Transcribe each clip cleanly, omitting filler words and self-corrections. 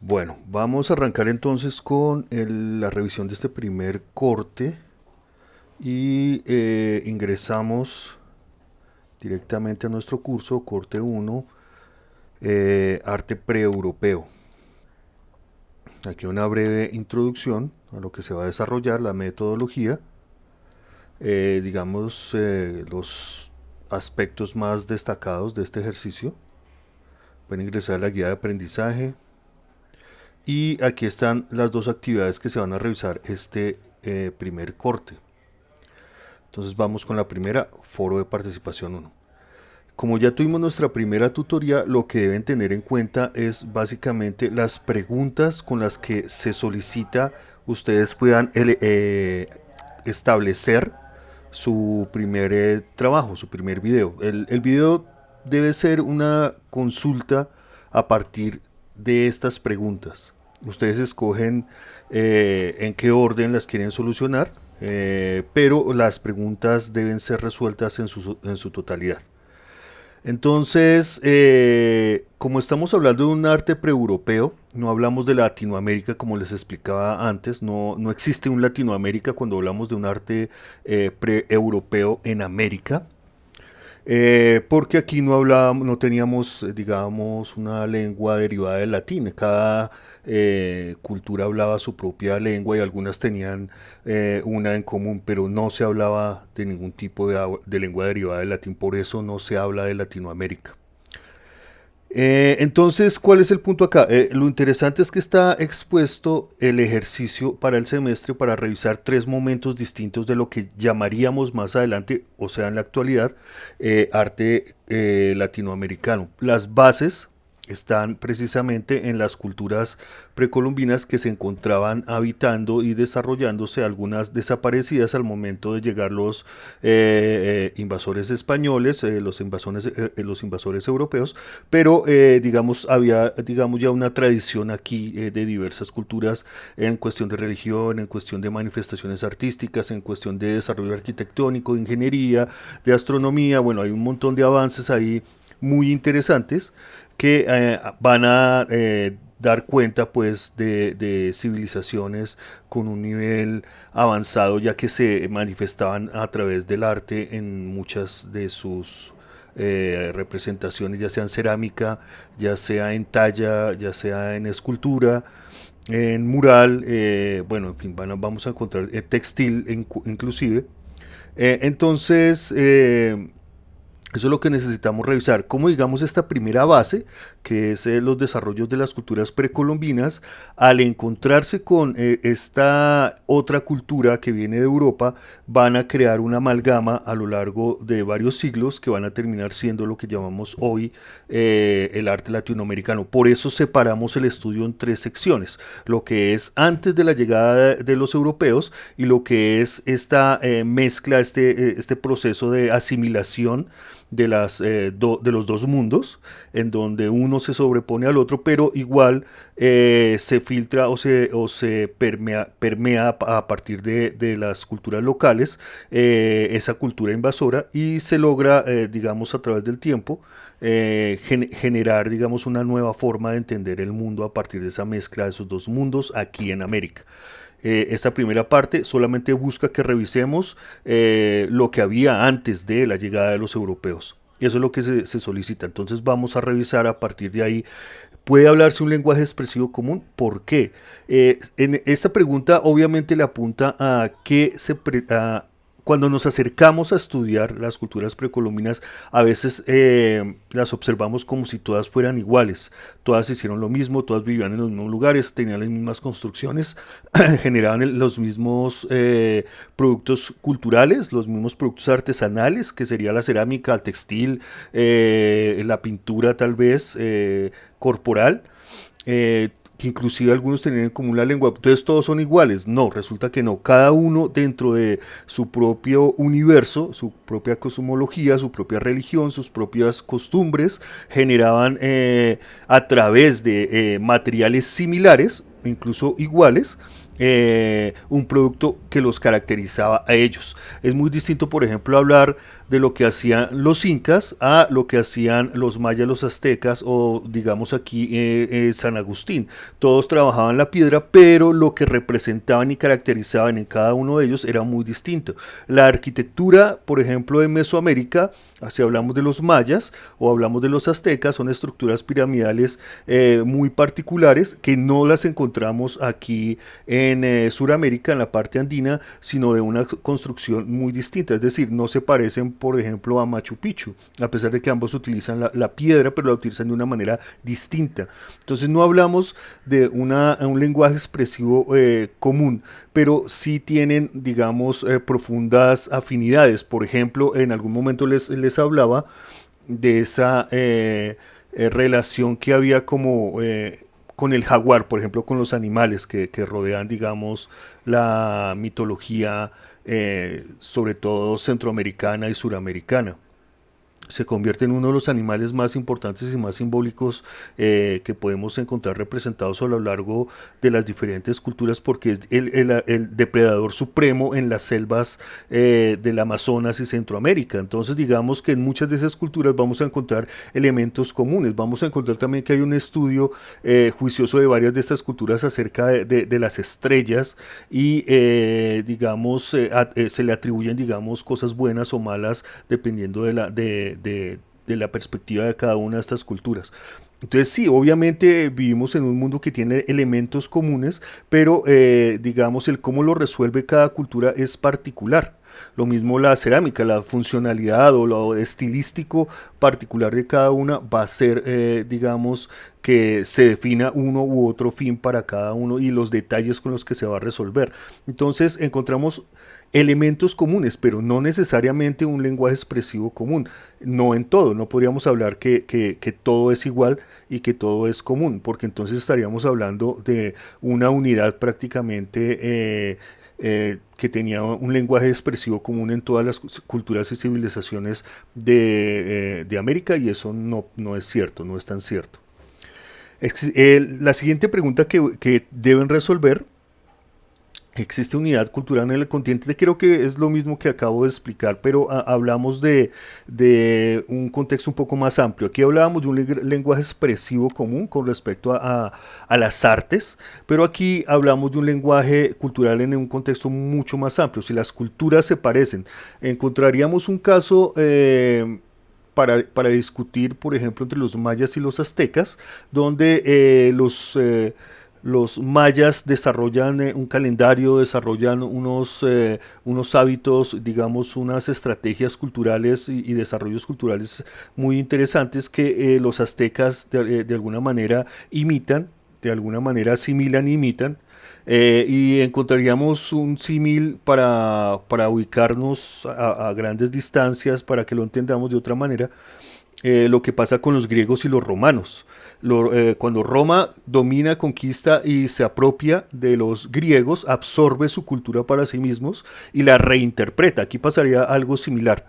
Bueno, vamos a arrancar entonces con la revisión de este primer corte y ingresamos directamente a nuestro curso, corte uno, arte pre-europeo. Aquí una breve introducción a lo que se va a desarrollar, la metodología, los aspectos más destacados de este ejercicio. Pueden ingresar a la guía de aprendizaje, y aquí están las dos actividades que se van a revisar este primer corte. Entonces vamos con la primera, foro de participación 1. Como ya tuvimos nuestra primera tutoría, lo que deben tener en cuenta es básicamente las preguntas con las que se solicita ustedes puedan establecer su primer trabajo, su primer video. El video debe ser una consulta a partir de estas preguntas. Ustedes escogen en qué orden las quieren solucionar, pero las preguntas deben ser resueltas en su totalidad. Entonces, como estamos hablando de un arte pre-europeo, no hablamos de Latinoamérica como les explicaba antes, no existe un Latinoamérica cuando hablamos de un arte pre-europeo en América. Porque aquí no hablábamos, no teníamos, digamos, una lengua derivada del latín. Cada cultura hablaba su propia lengua y algunas tenían una en común, pero no se hablaba de ningún tipo de lengua derivada del latín. Por eso no se habla de Latinoamérica. Entonces, ¿cuál es el punto acá? Lo interesante es que está expuesto el ejercicio para el semestre para revisar tres momentos distintos de lo que llamaríamos más adelante, o sea, en la actualidad, arte latinoamericano. Las bases están precisamente en las culturas precolombinas que se encontraban habitando y desarrollándose, algunas desaparecidas al momento de llegar los invasores españoles, los invasores europeos, pero digamos había digamos ya una tradición aquí de diversas culturas en cuestión de religión, en cuestión de manifestaciones artísticas, en cuestión de desarrollo arquitectónico, de ingeniería, de astronomía. Bueno, hay un montón de avances ahí muy interesantes que van a dar cuenta pues de civilizaciones con un nivel avanzado, ya que se manifestaban a través del arte en muchas de sus representaciones, ya sea en cerámica, ya sea en talla, ya sea en escultura, en mural, bueno, en fin, vamos a encontrar textil inclusive. Entonces, eso es lo que necesitamos revisar. Como digamos esta primera base, que es los desarrollos de las culturas precolombinas, al encontrarse con esta otra cultura que viene de Europa, van a crear una amalgama a lo largo de varios siglos que van a terminar siendo lo que llamamos hoy el arte latinoamericano. Por eso separamos el estudio en tres secciones: lo que es antes de la llegada de los europeos y lo que es esta mezcla, este proceso de asimilación de los dos mundos, en donde uno se sobrepone al otro, pero igual se filtra o se permea a partir de las culturas locales, esa cultura invasora, y se logra, digamos, a través del tiempo, generar, digamos, una nueva forma de entender el mundo a partir de esa mezcla de esos dos mundos aquí en América. Esta primera parte solamente busca que revisemos lo que había antes de la llegada de los europeos. Eso es lo que se solicita. Entonces vamos a revisar a partir de ahí. ¿Puede hablarse un lenguaje expresivo común? ¿Por qué? En esta pregunta obviamente le apunta a que cuando nos acercamos a estudiar las culturas precolombinas, a veces las observamos como si todas fueran iguales. Todas hicieron lo mismo, todas vivían en los mismos lugares, tenían las mismas construcciones, generaban los mismos productos culturales, los mismos productos artesanales, que sería la cerámica, el textil, la pintura tal vez corporal. Que inclusive algunos tenían en común la lengua, entonces todos son iguales. No, resulta que no. Cada uno dentro de su propio universo, su propia cosmología, su propia religión, sus propias costumbres, generaban a través de materiales similares, incluso iguales, un producto que los caracterizaba a ellos. Es muy distinto, por ejemplo, hablar de lo que hacían los incas a lo que hacían los mayas, los aztecas o digamos aquí San Agustín. Todos trabajaban la piedra, pero lo que representaban y caracterizaban en cada uno de ellos era muy distinto. La arquitectura, por ejemplo, de Mesoamérica, si hablamos de los mayas o hablamos de los aztecas, son estructuras piramidales muy particulares que no las encontramos aquí en Sudamérica, en la parte andina, sino de una construcción muy distinta. Es decir, no se parecen, por ejemplo, a Machu Picchu, a pesar de que ambos utilizan la piedra, pero la utilizan de una manera distinta. Entonces no hablamos de un lenguaje expresivo común, pero sí tienen, digamos, profundas afinidades. Por ejemplo, en algún momento les hablaba de esa relación que había como con el jaguar, por ejemplo, con los animales que rodean, digamos, la mitología, sobre todo centroamericana y suramericana. Se convierte en uno de los animales más importantes y más simbólicos que podemos encontrar representados a lo largo de las diferentes culturas porque es el depredador supremo en las selvas del Amazonas y Centroamérica. Entonces digamos que en muchas de esas culturas vamos a encontrar elementos comunes. Vamos a encontrar también que hay un estudio juicioso de varias de estas culturas acerca de las estrellas y digamos se le atribuyen digamos cosas buenas o malas dependiendo de la perspectiva de cada una de estas culturas. Entonces sí, obviamente vivimos en un mundo que tiene elementos comunes, pero digamos el cómo lo resuelve cada cultura es particular. Lo mismo la cerámica, la funcionalidad o lo estilístico particular de cada una va a ser, digamos, que se defina uno u otro fin para cada uno y los detalles con los que se va a resolver. Entonces encontramos elementos comunes, pero no necesariamente un lenguaje expresivo común. No en todo, no podríamos hablar que todo es igual y que todo es común, porque entonces estaríamos hablando de una unidad prácticamente que tenía un lenguaje expresivo común en todas las culturas y civilizaciones de América y eso no es cierto, no es tan cierto. La siguiente pregunta que deben resolver: ¿existe unidad cultural en el continente? Creo que es lo mismo que acabo de explicar, pero hablamos de un contexto un poco más amplio. Aquí hablábamos de un lenguaje expresivo común con respecto a las artes, pero aquí hablamos de un lenguaje cultural en un contexto mucho más amplio. Si las culturas se parecen, encontraríamos un caso para discutir, por ejemplo, entre los mayas y los aztecas, donde los mayas desarrollan un calendario, desarrollan unos hábitos, digamos, unas estrategias culturales y desarrollos culturales muy interesantes que los aztecas de alguna manera imitan, de alguna manera asimilan e imitan. Y encontraríamos un símil para ubicarnos a grandes distancias, para que lo entendamos de otra manera, lo que pasa con los griegos y los romanos. Cuando Roma domina, conquista y se apropia de los griegos, absorbe su cultura para sí mismos y la reinterpreta. Aquí pasaría algo similar.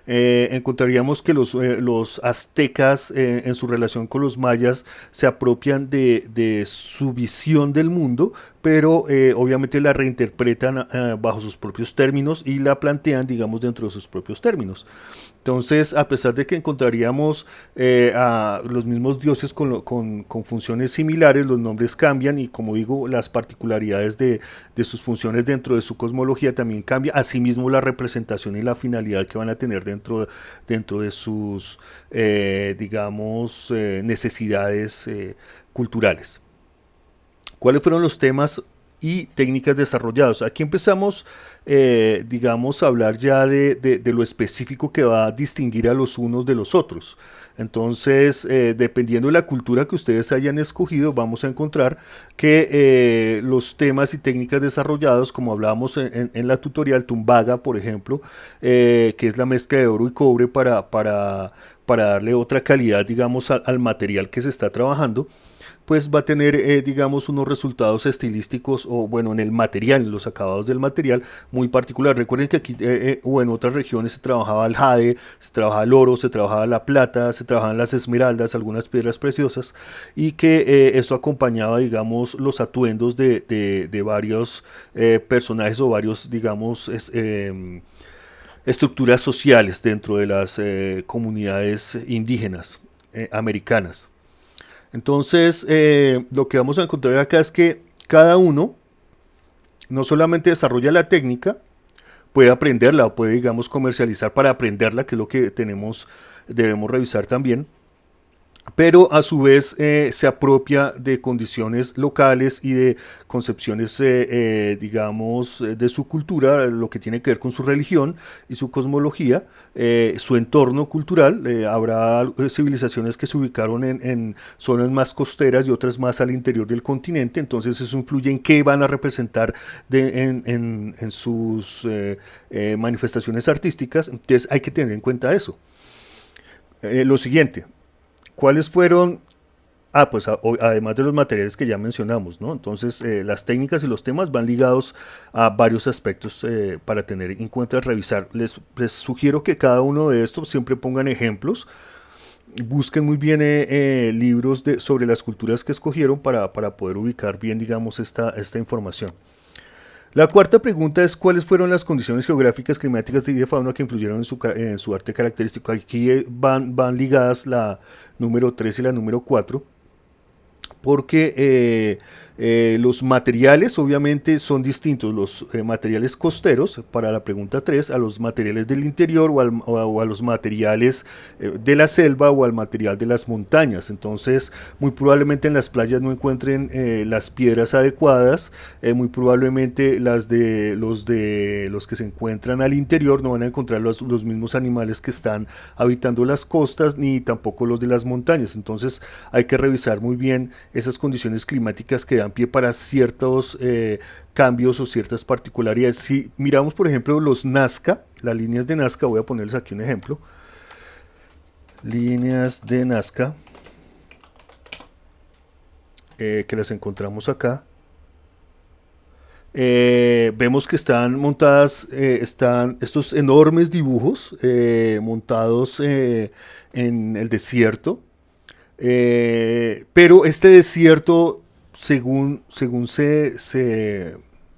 Encontraríamos que los aztecas en su relación con los mayas se apropian de su visión del mundo, pero obviamente la reinterpretan bajo sus propios términos y la plantean, digamos, dentro de sus propios términos. Entonces, a pesar de que encontraríamos a los mismos dioses con funciones similares, los nombres cambian y, como digo, las particularidades de sus funciones dentro de su cosmología también cambia. Asimismo, la representación y la finalidad que van a tener dentro de sus, digamos, necesidades culturales. ¿Cuáles fueron los temas y técnicas desarrollados? Aquí empezamos, digamos, a hablar ya de lo específico que va a distinguir a los unos de los otros. Entonces, dependiendo de la cultura que ustedes hayan escogido, vamos a encontrar que los temas y técnicas desarrollados, como hablábamos en la tutorial Tumbaga, por ejemplo, que es la mezcla de oro y cobre para darle otra calidad, digamos, al material que se está trabajando, pues va a tener, digamos, unos resultados estilísticos o, bueno, en el material, en los acabados del material, muy particular. Recuerden que aquí o en otras regiones se trabajaba el jade, se trabajaba el oro, se trabajaba la plata, se trabajaban las esmeraldas, algunas piedras preciosas, y que esto acompañaba, digamos, los atuendos de varios personajes o varios, digamos, estructuras sociales dentro de las comunidades indígenas americanas. Entonces, lo que vamos a encontrar acá es que cada uno no solamente desarrolla la técnica, puede aprenderla, puede, digamos, comercializar para aprenderla, que es lo que debemos revisar también, pero a su vez se apropia de condiciones locales y de concepciones, digamos, de su cultura, lo que tiene que ver con su religión y su cosmología, su entorno cultural. Habrá civilizaciones que se ubicaron en zonas más costeras y otras más al interior del continente, entonces eso influye en qué van a representar en sus manifestaciones artísticas, entonces hay que tener en cuenta eso. Lo siguiente, ¿cuáles fueron? Pues además de los materiales que ya mencionamos, ¿no? Entonces, las técnicas y los temas van ligados a varios aspectos para tener en cuenta, revisar. Les sugiero que cada uno de estos siempre pongan ejemplos, busquen muy bien libros sobre las culturas que escogieron para poder ubicar bien, digamos, esta información. La cuarta pregunta es cuáles fueron las condiciones geográficas, climáticas y de fauna que influyeron en su arte característico. Aquí van ligadas la número 3 y la número 4, porque los materiales obviamente son distintos, los materiales costeros para la pregunta 3 a los materiales del interior o a los materiales de la selva o al material de las montañas. Entonces muy probablemente en las playas no encuentren las piedras adecuadas, muy probablemente los que se encuentran al interior no van a encontrar los mismos animales que están habitando las costas, ni tampoco los de las montañas. Entonces hay que revisar muy bien esas condiciones climáticas que dan pie para ciertos cambios o ciertas particularidades. Si miramos, por ejemplo, los Nazca, las líneas de Nazca, voy a ponerles aquí un ejemplo. Líneas de Nazca, que las encontramos acá. Vemos que están montadas, están estos enormes dibujos montados en el desierto. Pero este desierto, según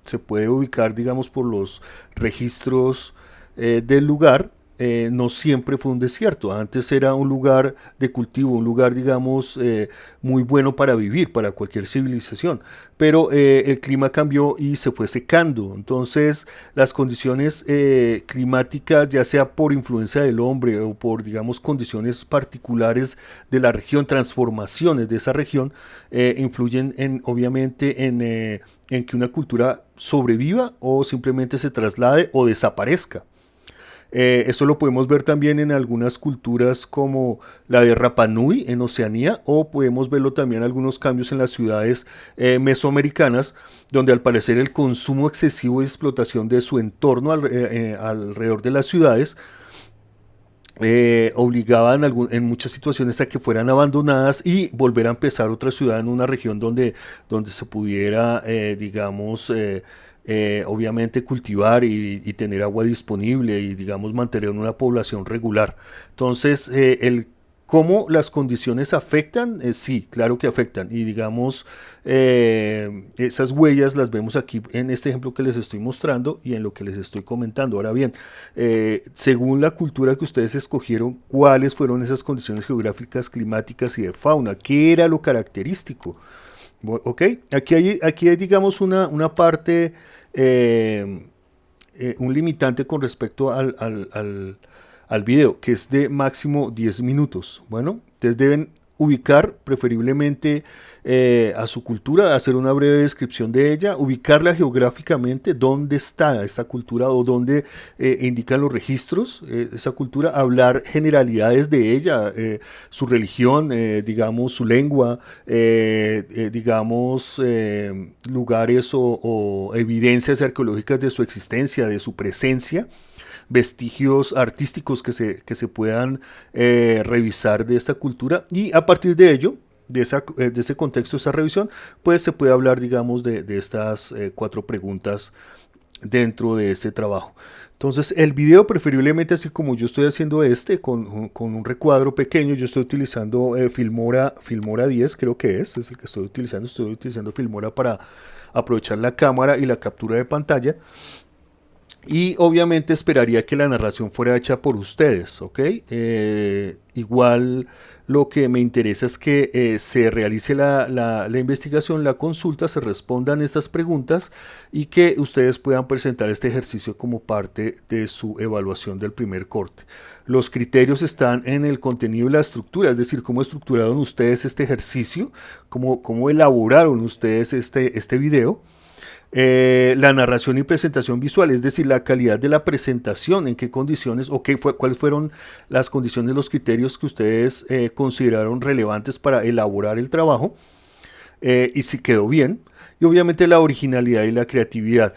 se puede ubicar, digamos, por los registros del lugar, no siempre fue un desierto. Antes era un lugar de cultivo, un lugar, digamos, muy bueno para vivir, para cualquier civilización. Pero el clima cambió y se fue secando. Entonces, las condiciones climáticas, ya sea por influencia del hombre o por, digamos, condiciones particulares de la región, transformaciones de esa región, influyen obviamente en que una cultura sobreviva o simplemente se traslade o desaparezca. Eso lo podemos ver también en algunas culturas como la de Rapa Nui en Oceanía, o podemos verlo también en algunos cambios en las ciudades mesoamericanas, donde al parecer el consumo excesivo y explotación de su entorno alrededor de las ciudades obligaban en muchas situaciones a que fueran abandonadas y volver a empezar otra ciudad en una región donde se pudiera, digamos, obviamente cultivar y tener agua disponible y, digamos, mantener una población regular. Entonces, ¿cómo las condiciones afectan? Sí, claro que afectan. Y, digamos, esas huellas las vemos aquí en este ejemplo que les estoy mostrando y en lo que les estoy comentando. Ahora bien, según la cultura que ustedes escogieron, ¿cuáles fueron esas condiciones geográficas, climáticas y de fauna? ¿Qué era lo característico? Ok, aquí hay, digamos, una parte, un limitante con respecto al video, que es de máximo 10 minutos. Bueno, ustedes deben ubicar preferiblemente a su cultura, hacer una breve descripción de ella, ubicarla geográficamente, dónde está esta cultura o dónde indican los registros, esa cultura, hablar generalidades de ella, su religión, digamos, su lengua, digamos, lugares o evidencias arqueológicas de su existencia, de su presencia, vestigios artísticos que se puedan revisar de esta cultura, y a partir de ello, de ese contexto, esa revisión, pues se puede hablar, digamos, de estas 4 preguntas dentro de este trabajo. Entonces el video preferiblemente así como yo estoy haciendo con un recuadro pequeño. Yo estoy utilizando Filmora 10, creo que es el que estoy utilizando Filmora para aprovechar la cámara y la captura de pantalla. Y obviamente esperaría que la narración fuera hecha por ustedes, ¿ok? Igual lo que me interesa es que se realice la investigación, la consulta, se respondan estas preguntas y que ustedes puedan presentar este ejercicio como parte de su evaluación del primer corte. Los criterios están en el contenido y la estructura, es decir, cómo estructuraron ustedes este ejercicio, cómo elaboraron ustedes este video. La narración y presentación visual, es decir, la calidad de la presentación, en qué condiciones o cuáles fueron las condiciones, los criterios que ustedes consideraron relevantes para elaborar el trabajo, y si quedó bien, y obviamente la originalidad y la creatividad.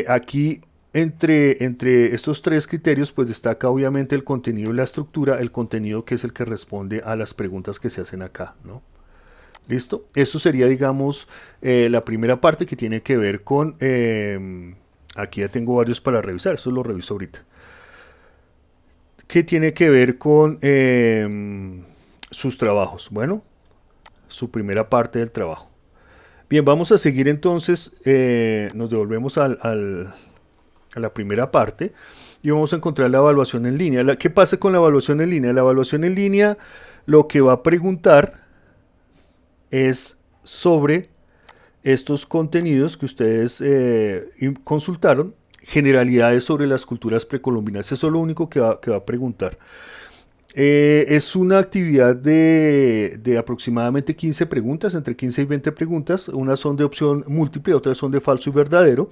Aquí entre estos 3 criterios pues destaca obviamente el contenido y la estructura, el contenido que es el que responde a las preguntas que se hacen acá, ¿no? ¿Listo? Eso sería, digamos, la primera parte que tiene que ver con... aquí ya tengo varios para revisar, eso lo reviso ahorita. ¿Qué tiene que ver con sus trabajos? Bueno, su primera parte del trabajo. Bien, vamos a seguir entonces, nos devolvemos a la primera parte y vamos a encontrar la evaluación en línea. ¿Qué pasa con la evaluación en línea? La evaluación en línea lo que va a preguntar es sobre estos contenidos que ustedes consultaron, generalidades sobre las culturas precolombinas. Eso es lo único que va a preguntar. Es una actividad de aproximadamente 15 preguntas, entre 15 y 20 preguntas. Unas son de opción múltiple, otras son de falso y verdadero.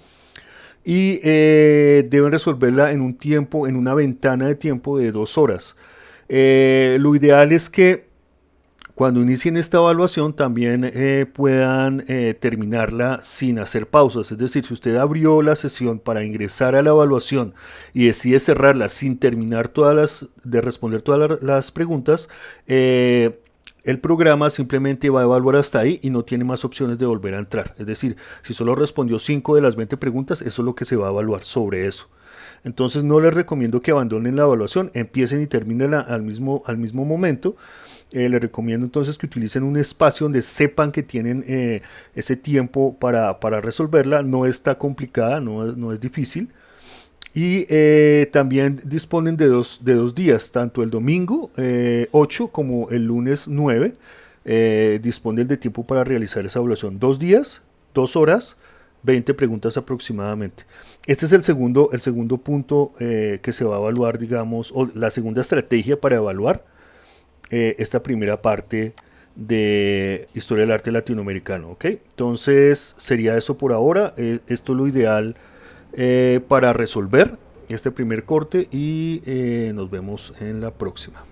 Y deben resolverla en un tiempo, en una ventana de tiempo de 2 horas. Lo ideal es que cuando inicien esta evaluación también puedan terminarla sin hacer pausas. Es decir, si usted abrió la sesión para ingresar a la evaluación y decide cerrarla sin terminar de responder todas las preguntas, el programa simplemente va a evaluar hasta ahí y no tiene más opciones de volver a entrar. Es decir, si solo respondió 5 de las 20 preguntas, eso es lo que se va a evaluar sobre eso. Entonces no les recomiendo que abandonen la evaluación, empiecen y terminen al mismo momento. Les recomiendo entonces que utilicen un espacio donde sepan que tienen ese tiempo para resolverla. No está complicada, no es difícil. Y también disponen de dos días, tanto el domingo 8 como el lunes 9. Disponen de tiempo para realizar esa evaluación. 2 días, 2 horas, 20 preguntas aproximadamente. Este es el segundo punto que se va a evaluar, digamos, o la segunda estrategia para evaluar esta primera parte de historia del arte latinoamericano, ¿ok? Entonces sería eso por ahora. Esto es lo ideal para resolver este primer corte y nos vemos en la próxima.